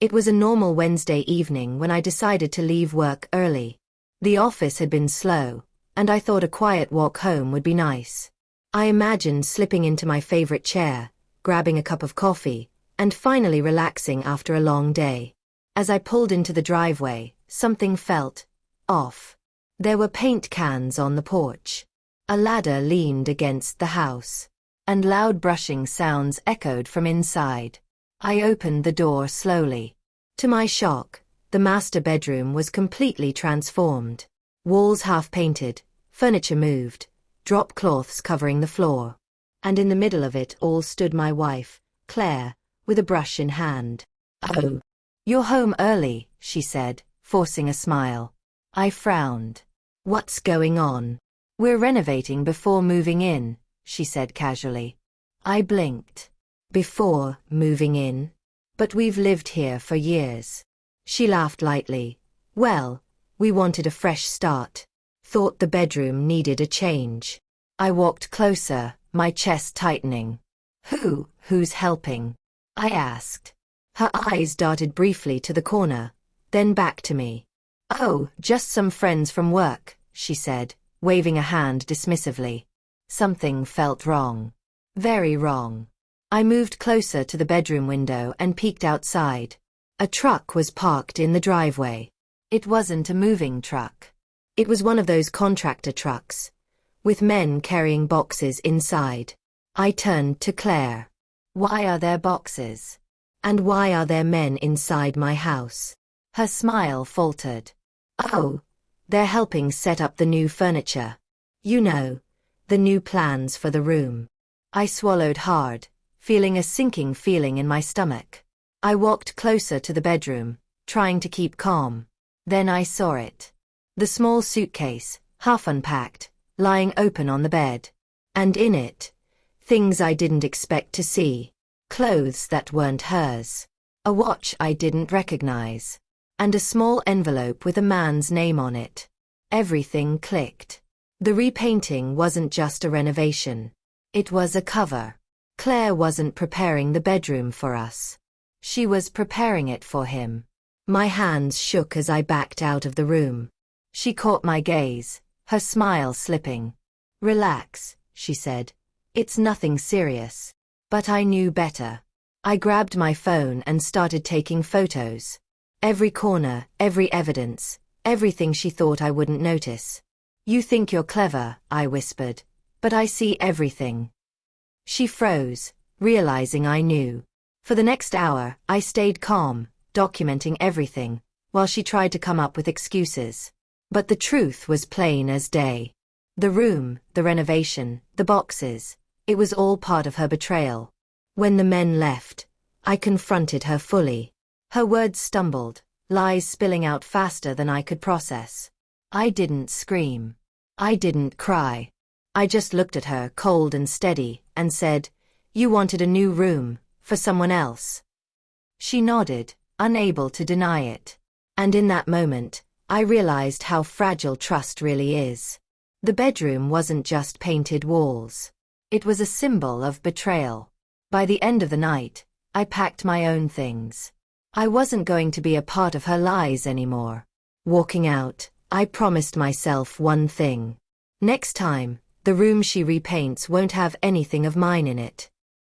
It was a normal Wednesday evening when I decided to leave work early. The office had been slow, and I thought a quiet walk home would be nice. I imagined slipping into my favorite chair, grabbing a cup of coffee, and finally relaxing after a long day. As I pulled into the driveway, something felt off. There were paint cans on the porch. A ladder leaned against the house, and loud brushing sounds echoed from inside. I opened the door slowly. To my shock, the master bedroom was completely transformed. Walls half-painted, furniture moved, drop cloths covering the floor. And in the middle of it all stood my wife, Claire, with a brush in hand. "Oh, you're home early," she said, forcing a smile. I frowned. "What's going on?" "We're renovating before moving in," she said casually. I blinked. "Before moving in? But we've lived here for years." She laughed lightly. "Well, we wanted a fresh start. Thought the bedroom needed a change." I walked closer, my chest tightening. Who's helping?" I asked. Her eyes darted briefly to the corner, then back to me. "Oh, just some friends from work," she said, waving a hand dismissively. Something felt wrong. Very wrong. I moved closer to the bedroom window and peeked outside. A truck was parked in the driveway. It wasn't a moving truck. It was one of those contractor trucks, with men carrying boxes inside. I turned to Claire. "Why are there boxes? And why are there men inside my house?" Her smile faltered. "Oh, they're helping set up the new furniture. You know, the new plans for the room." I swallowed hard, feeling a sinking feeling in my stomach. I walked closer to the bedroom, trying to keep calm. Then I saw it. The small suitcase, half unpacked, lying open on the bed. And in it, things I didn't expect to see. Clothes that weren't hers. A watch I didn't recognize. And a small envelope with a man's name on it. Everything clicked. The repainting wasn't just a renovation. It was a cover. Claire wasn't preparing the bedroom for us. She was preparing it for him. My hands shook as I backed out of the room. She caught my gaze, her smile slipping. "Relax," she said. "It's nothing serious." But I knew better. I grabbed my phone and started taking photos. Every corner, every evidence, everything she thought I wouldn't notice. "You think you're clever," I whispered, "but I see everything." She froze, realizing I knew. For the next hour, I stayed calm, documenting everything, while she tried to come up with excuses. But the truth was plain as day. The room, the renovation, the boxes, it was all part of her betrayal. When the men left, I confronted her fully. Her words stumbled, lies spilling out faster than I could process. I didn't scream. I didn't cry. I just looked at her cold and steady, and said, "You wanted a new room, for someone else." She nodded, unable to deny it. And in that moment, I realized how fragile trust really is. The bedroom wasn't just painted walls. It was a symbol of betrayal. By the end of the night, I packed my own things. I wasn't going to be a part of her lies anymore. Walking out, I promised myself one thing. Next time, the room she repaints won't have anything of mine in it.